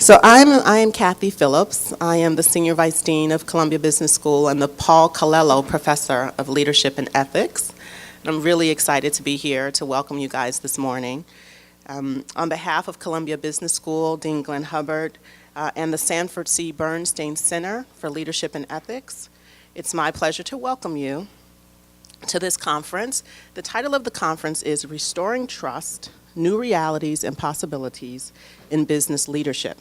I am Kathy Phillips. I am the Senior Vice Dean of Columbia Business School and the Paul Calello Professor of Leadership and Ethics. And I'm really excited to be here to welcome you guys this morning. On behalf of Columbia Business School, Dean Glenn Hubbard, and the Sanford C. Bernstein Center for Leadership and Ethics, it's my pleasure to welcome you to this conference. The title of the conference is Restoring Trust, New Realities and Possibilities in Business Leadership.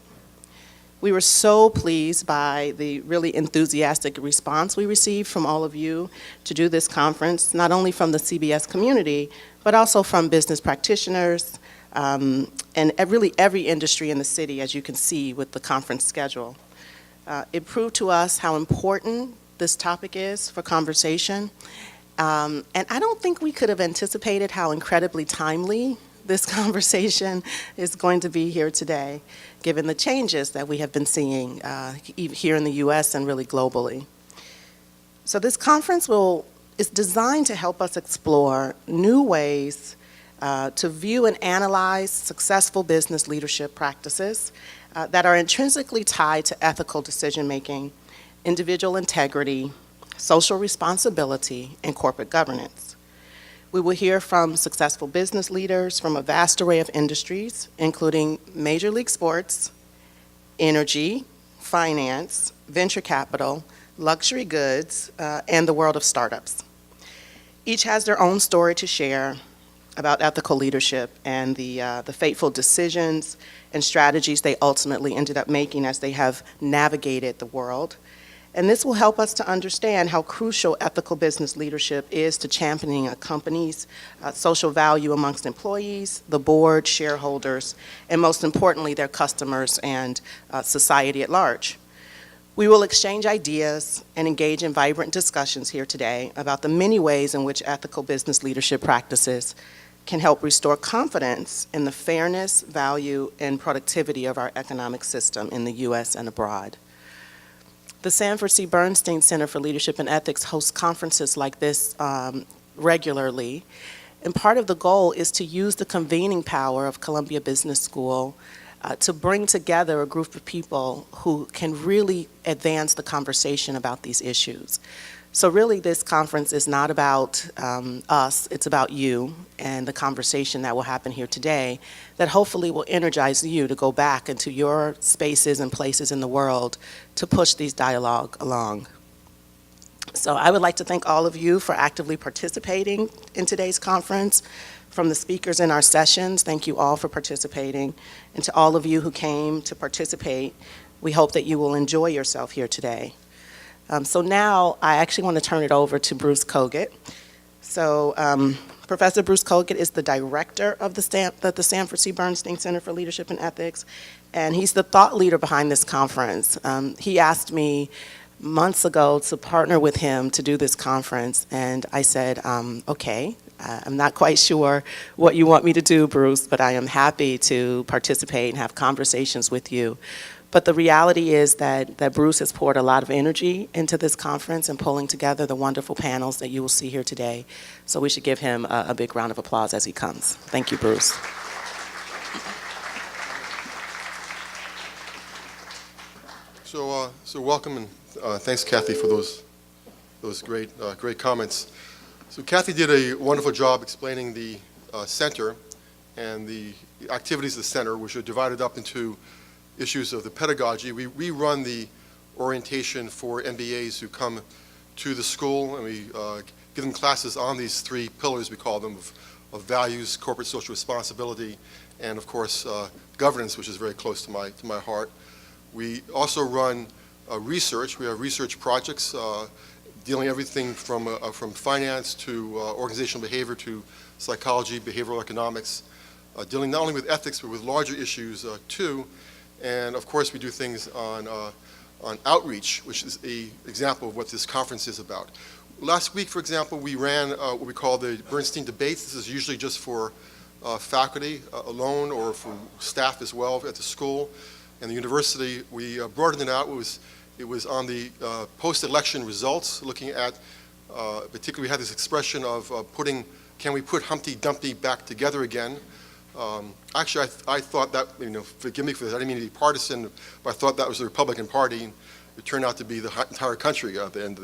We were so pleased by the really enthusiastic response we received from all of you to do this conference, not only from the CBS community, but also from business practitioners, and really every industry in the city, as you can see with the conference schedule. It proved to us how important this topic is for conversation, and I don't think we could have anticipated how incredibly timely this conversation is going to be here today, given the changes that we have been seeing here in the U.S. and really globally. So this conference is designed to help us explore new ways to view and analyze successful business leadership practices that are intrinsically tied to ethical decision-making, individual integrity, social responsibility, and corporate governance. We will hear from successful business leaders from a vast array of industries, including Major League Sports, energy, finance, venture capital, luxury goods, and the world of startups. Each has their own story to share about ethical leadership and the fateful decisions and strategies they ultimately ended up making as they have navigated the world. And this will help us to understand how crucial ethical business leadership is to championing a company's social value amongst employees, the board, shareholders, and most importantly, their customers and society at large. We will exchange ideas and engage in vibrant discussions here today about the many ways in which ethical business leadership practices can help restore confidence in the fairness, value, and productivity of our economic system in the U.S. and abroad. The Sanford C. Bernstein Center for Leadership and Ethics hosts conferences like this regularly, and part of the goal is to use the convening power of Columbia Business School to bring together a group of people who can really advance the conversation about these issues. So really this conference is not about us, it's about you and the conversation that will happen here today that hopefully will energize you to go back into your spaces and places in the world to push these dialogue along. So I would like to thank all of you for actively participating in today's conference. From the speakers in our sessions, thank you all for participating. And to all of you who came to participate, we hope that you will enjoy yourself here today. So now I actually want to turn it over to Bruce Kogut. So Professor Bruce Kogut is the director of the Sanford C. Bernstein Center for Leadership and Ethics, and he's the thought leader behind this conference. He asked me months ago to partner with him to do this conference, and I said, okay, I'm not quite sure what you want me to do, Bruce, but I am happy to participate and have conversations with you. But the reality is that Bruce has poured a lot of energy into this conference and pulling together the wonderful panels that you will see here today. So we should give him a big round of applause as he comes. Thank you, Bruce. So welcome, and thanks, Kathy, for those great comments. So Kathy did a wonderful job explaining the center and the activities of the center, which are divided up into issues of the pedagogy. We run the orientation for MBAs who come to the school, and we give them classes on these three pillars, we call them, of values, corporate social responsibility, and of course governance, which is very close to my heart. We also run research. We have research projects dealing everything from finance to organizational behavior to psychology, behavioral economics, dealing not only with ethics but with larger issues too. And of course, we do things on outreach, which is an example of what this conference is about. Last week, for example, we ran what we call the Bernstein Debates. This is usually just for faculty alone or for staff as well at the school and the university. We broadened it out. It was on the post-election results, looking at, particularly we had this expression of can we put Humpty Dumpty back together again? Actually, I thought that, forgive me for this, I didn't mean to be partisan, but I thought that was the Republican Party. It turned out to be the entire country at the end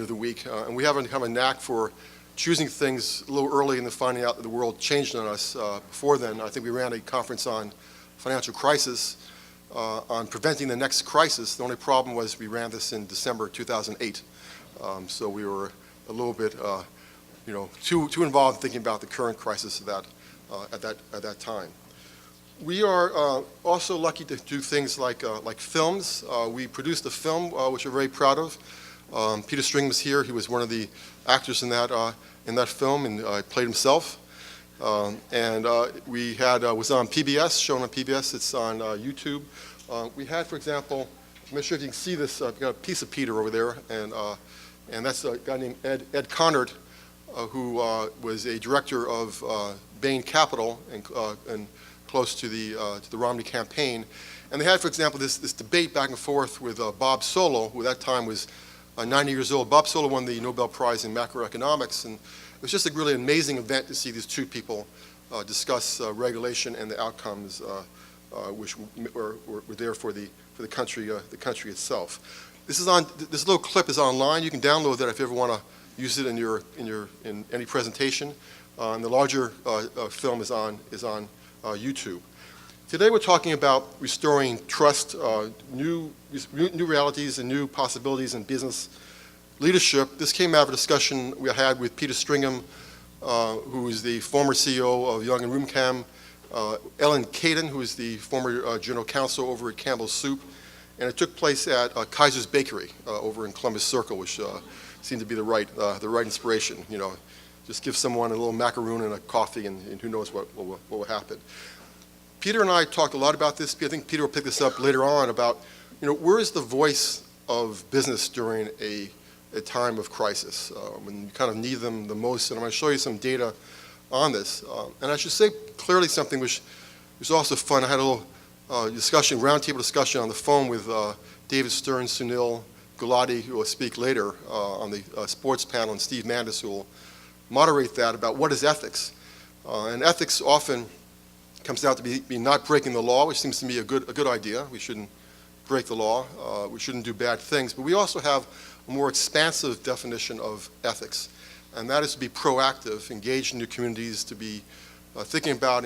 of the week. And we have a knack for choosing things a little early and then finding out that the world changed on us before then. I think we ran a conference on financial crisis, on preventing the next crisis. The only problem was we ran this in December 2008. So we were a little bit too involved in thinking about the current crisis at that time. We are also lucky to do things like films. We produced a film which we're very proud of. Peter String was here. He was one of the actors in that film, and played himself. And we had was on PBS, shown on PBS. It's on YouTube. We had, for example, I'm not sure if you can see this. I've got a piece of Peter over there, and that's a guy named Ed Connard, who was a director of Bain Capital and close to the Romney campaign. And they had, for example, this debate back and forth with Bob Solow, who at that time was 90 years old. Bob Solow won the Nobel Prize in macroeconomics, and it was just a really amazing event to see these two people discuss regulation and the outcomes which were there for the country itself. This little clip is online. You can download that if you ever want to use it in any presentation. And the larger film is on YouTube. Today we're talking about restoring trust, new realities and new possibilities in business leadership. This came out of a discussion we had with Peter Stringham, who is the former CEO of Young and Roomcam, Ellen Caden, who is the former general counsel over at Campbell's Soup, and it took place at Kaiser's Bakery over in Columbus Circle, which seemed to be the right inspiration. Just give someone a little macaroon and a coffee, and who knows what will happen. Peter and I talked a lot about this. I think Peter will pick this up later on about, where is the voice of business during a time of crisis, when you kind of need them the most. And I'm going to show you some data on this. And I should say clearly something which was also fun. I had a little roundtable discussion on the phone with David Stern, Sunil Gulati, who will speak later on the sports panel, and Steve Mandis, who will moderate that, about what is ethics. And ethics often comes out to be not breaking the law, which seems to me a good idea. We shouldn't break the law. We shouldn't do bad things. But we also have a more expansive definition of ethics, and that is to be proactive, engaged in your communities, to be thinking about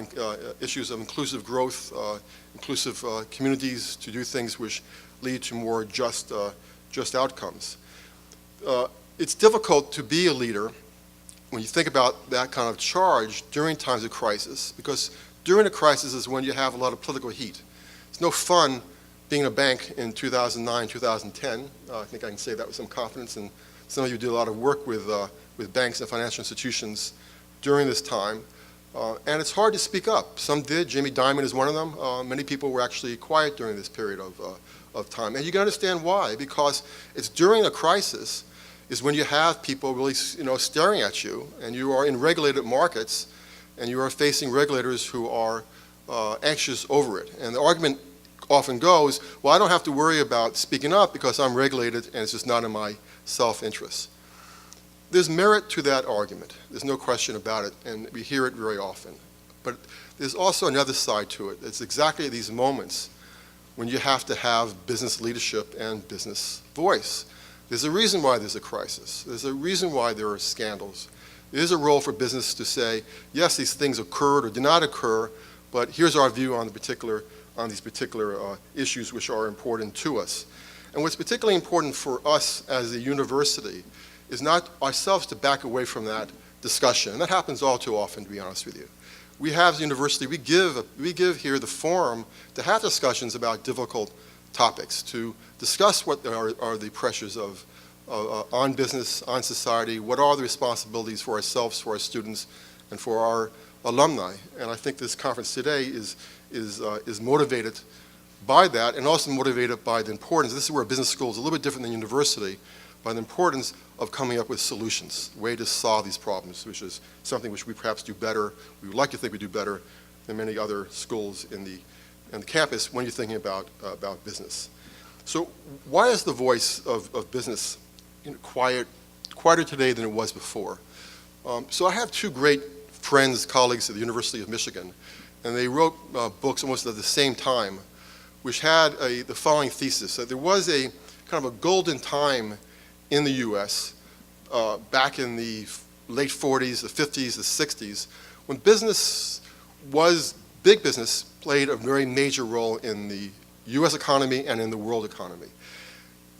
issues of inclusive growth, inclusive communities, to do things which lead to more just outcomes. It's difficult to be a leader when you think about that kind of charge during times of crisis, because during a crisis is when you have a lot of political heat. It's no fun being a bank in 2009, 2010. I think I can say that with some confidence, and some of you did a lot of work with banks and financial institutions during this time. And it's hard to speak up. Some did. Jamie Dimon is one of them. Many people were actually quiet during this period of time. And you can understand why, because it's during a crisis is when you have people really staring at you, and you are in regulated markets, and you are facing regulators who are anxious over it. And the argument often goes, well, I don't have to worry about speaking up because I'm regulated and it's just not in my self-interest. There's merit to that argument. There's no question about it, and we hear it very often. But there's also another side to it. It's exactly at these moments when you have to have business leadership and business voice. There's a reason why there's a crisis. There's a reason why there are scandals. There's a role for business to say, yes, these things occurred or did not occur, but here's our view on these particular issues which are important to us. And what's particularly important for us as a university is not ourselves to back away from that discussion. And that happens all too often, to be honest with you. We have as a university, we give here the forum to have discussions about difficult topics, to discuss what are the pressures on business, on society, what are the responsibilities for ourselves, for our students, and for our alumni. And I think this conference today is motivated by that, and also motivated by the importance. This is where a business school is a little bit different than university, by the importance of coming up with solutions, a way to solve these problems, which is something which we perhaps do better, we would like to think we do better than many other schools in the campus when you're thinking about business. So why is the voice of business quieter today than it was before? So I have two great friends, colleagues at the University of Michigan, and they wrote books almost at the same time, which had the following thesis, that there was a kind of a golden time in the U.S. Back in the late 40s, the 50s, the 60s, when big business played a very major role in the U.S. economy and in the world economy.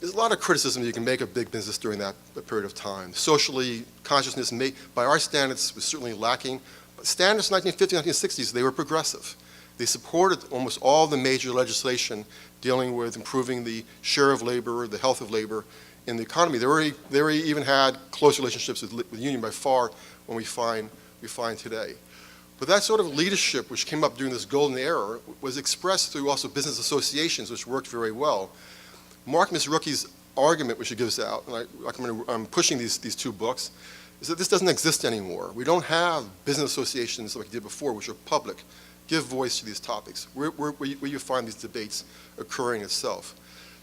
There's a lot of criticism you can make of big business during that period of time. Socially, consciousness, by our standards, was certainly lacking. But standards in the 1950s, 1960s, they were progressive. They supported almost all the major legislation dealing with improving the share of labor, the health of labor in the economy. They even had close relationships with the union by far when we find today. But that sort of leadership, which came up during this golden era, was expressed through also business associations, which worked very well. Mark Misrucky's argument, which he gives out, and I'm pushing these two books, is that this doesn't exist anymore. We don't have business associations like we did before, which are public, give voice to these topics, where you find these debates occurring itself.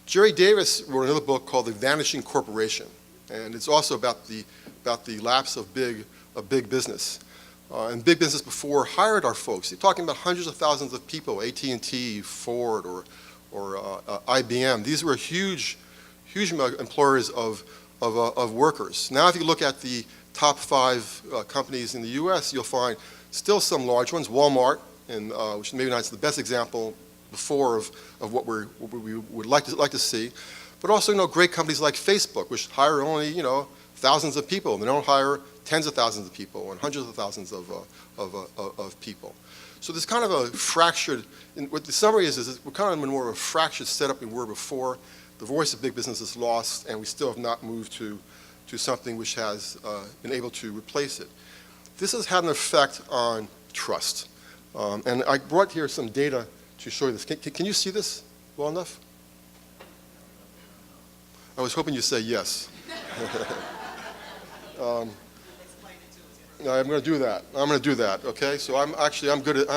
Jerry Davis wrote another book called The Vanishing Corporation, and it's also about the lapse of big business. And big business before hired our folks. You're talking about hundreds of thousands of people, AT&T, Ford, or IBM. These were huge employers of workers. Now if you look at the top 5 companies in the US, you'll find still some large ones. Walmart, which maybe not is the best example before of what we would like to see, but also great companies like Facebook, which hire only thousands of people. They don't hire tens of thousands of people and hundreds of thousands of people. So there's kind of a fractured, and what the summary is we're kind of in more of a fractured setup than we were before. The voice of big business is lost, and we still have not moved to something which has been able to replace it. This has had an effect on trust. And I brought here some data to show you this. Can you see this well enough? I was hoping you'd say yes. I'm going to do that. Okay? So I'm good.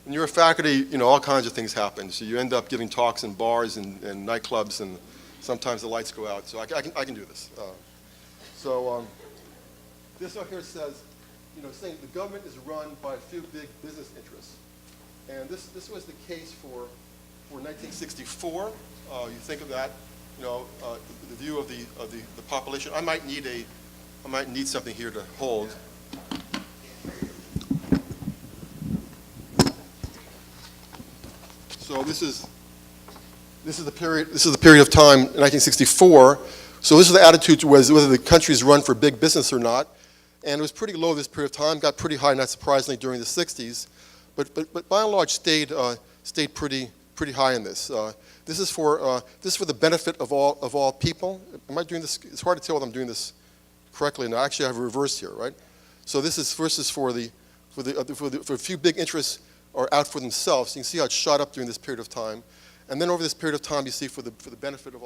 When you're a faculty, all kinds of things happen. So you end up giving talks in bars and nightclubs, and sometimes the lights go out. So I can do this. This up here says, saying the government is run by a few big business interests. And this was the case for 1964. You think of that, the view of the population. I might need something here to hold. So this is the period of time in 1964. So this is the attitude was whether the country is run for big business or not, and it was pretty low this period of time. Got pretty high, not surprisingly, during the 60s, but by and large stayed pretty high in this. This is for the benefit of all people. Am I doing this? It's hard to tell whether I'm doing this correctly. Now, actually, I have a reverse here, right? So this is versus for a few big interests are out for themselves. So you can see how it shot up during this period of time, and then over this period of time, you see for the benefit of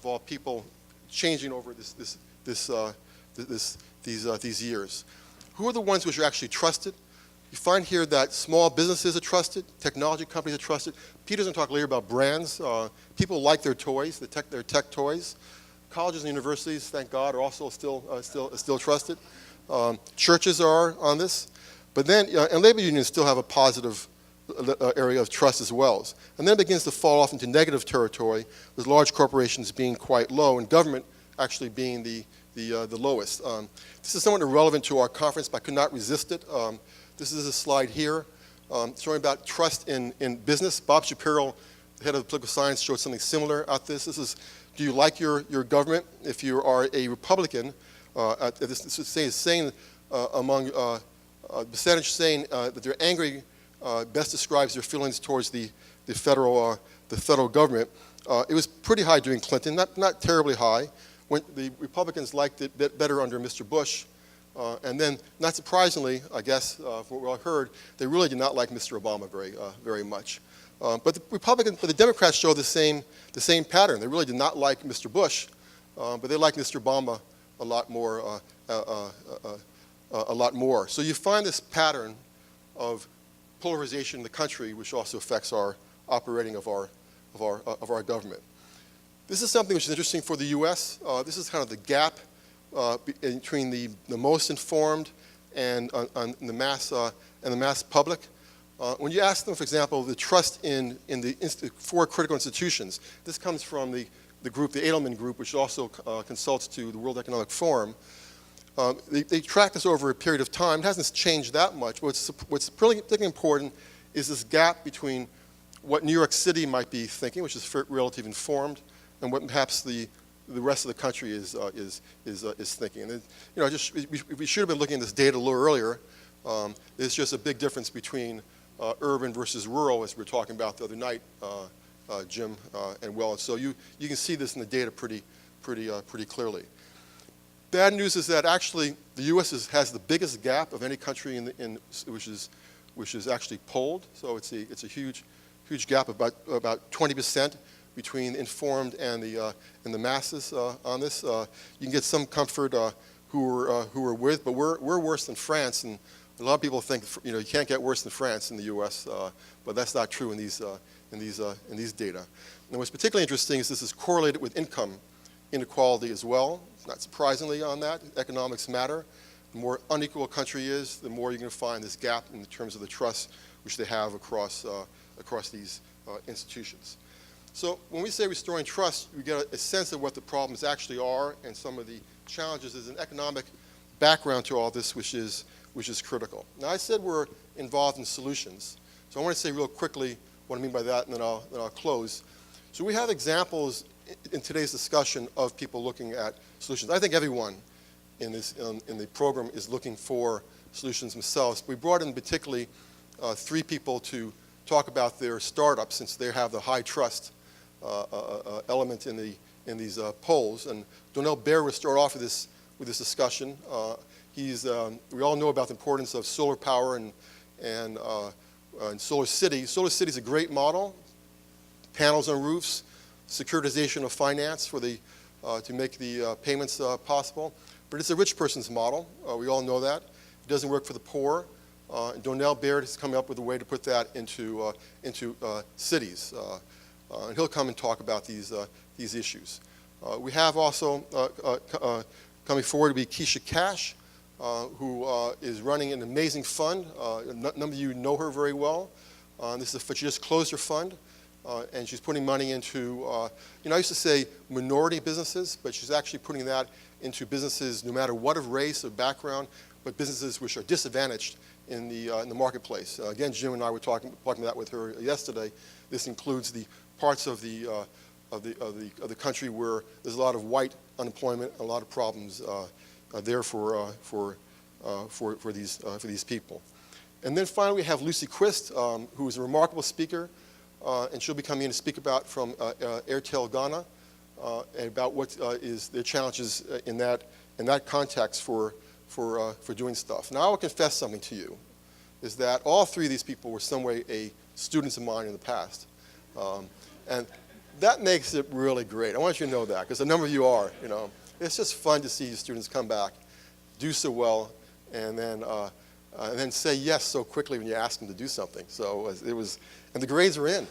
all people, changing over these years. Who are the ones which are actually trusted? You find here that small businesses are trusted, technology companies are trusted. Peter's going to talk later about brands. People like their toys, their tech toys. Colleges and universities, thank God, are also still trusted. Churches are on this, but then and labor unions still have a positive area of trust as well. And then it begins to fall off into negative territory, with large corporations being quite low and government actually being the lowest. This is somewhat irrelevant to our conference, but I could not resist it. This is a slide here showing about trust in business. Bob Shapiro, the head of political science, showed something similar at this. This is, do you like your government? If you are a Republican, this is saying among percentage saying that they're angry best describes their feelings towards the federal government. It was pretty high during Clinton, not terribly high. When the Republicans liked it better under Mr. Bush. And then, not surprisingly, I guess, from what I heard, they really did not like Mr. Obama very much. But the Democrats show the same pattern. They really did not like Mr. Bush, but they liked Mr. Obama a lot more. So you find this pattern of polarization in the country, which also affects our operating of our government. This is something which is interesting for the U.S. This is kind of the gap between the most informed and the mass public. When you ask them, for example, the trust in the four critical institutions, this comes from the group, the Edelman Group, which also consults to the World Economic Forum. They track this over a period of time. It hasn't changed that much. What's particularly important is this gap between what New York City might be thinking, which is relatively informed, and what perhaps the rest of the country is thinking. And we should have been looking at this data a little earlier. There's just a big difference between urban versus rural, as we were talking about the other night, Jim and Will. So you can see this in the data pretty clearly. Bad news is that actually the U.S. has the biggest gap of any country which is actually polled. So it's a huge gap, about 20% between informed and the masses on this. You can get some comfort who are with, but we're worse than France, and a lot of people think you can't get worse than France in the U.S., but that's not true in these data. And what's particularly interesting is this is correlated with income inequality as well. Not surprisingly on that, economics matter. The more unequal a country is, the more you're going to find this gap in terms of the trust which they have across these institutions. So when we say restoring trust, we get a sense of what the problems actually are and some of the challenges. There's an economic background to all this which is critical. Now I said we're involved in solutions. So I want to say real quickly what I mean by that, and then I'll close. So we have examples in today's discussion of people looking at solutions. I think everyone in the program is looking for solutions themselves. We brought in particularly 3 people to talk about their startups, since they have the high trust element in these polls. And Donnell Baird will start off with this discussion. We all know about the importance of solar power and Solar City. Solar City is a great model. Panels on roofs, securitization of finance to make the payments possible. But it's a rich person's model. We all know that. It doesn't work for the poor. Donnell Baird is coming up with a way to put that into cities. And he'll come and talk about these issues. We have also coming forward to be Keisha Cash, who is running an amazing fund. None of you know her very well. She just closed her fund. And she's putting money into, I used to say minority businesses, but she's actually putting that into businesses no matter what of race or background, but businesses which are disadvantaged in the marketplace. Again, Jim and I were talking about that with her yesterday. This includes the parts of the country where there's a lot of white unemployment, a lot of problems there for these people. And then finally, we have Lucy Quist, who is a remarkable speaker. And she'll be coming in to speak about from Airtel Ghana and about what is their challenges in that context for doing stuff. Now I will confess something to you, is that all 3 of these people were some way students of mine in the past. And that makes it really great. I want you to know that, because a number of you are. It's just fun to see students come back, do so well, and then say yes so quickly when you ask them to do something. So it was. And the grades are in.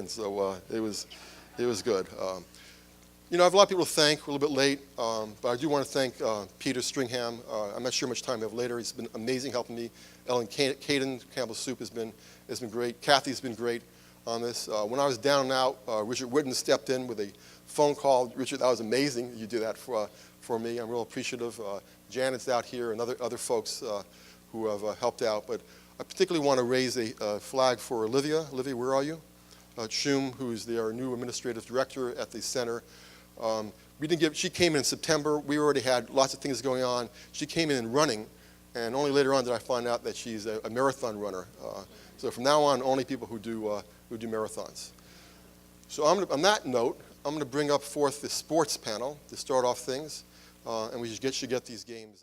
So it was good. I have a lot of people to thank. We're a little bit late, but I do want to thank Peter Stringham. I'm not sure how much time we have later. He's been amazing helping me. Ellen Caden, Campbell Soup, has been great. Kathy's been great on this. When I was down and out, Richard Whitten stepped in with a phone call. Richard, that was amazing. You did that for me. I'm real appreciative. Janet's out here and other folks who have helped out. But I particularly want to raise a flag for Olivia. Olivia, where are you? Chum, who's our new administrative director at the center. She came in September. We already had lots of things going on. She came in running, and only later on did I find out that she's a marathon runner. So from now on, only people who do marathons. So on that note, I'm going to bring up forth the sports panel to start off things, and we should get these games.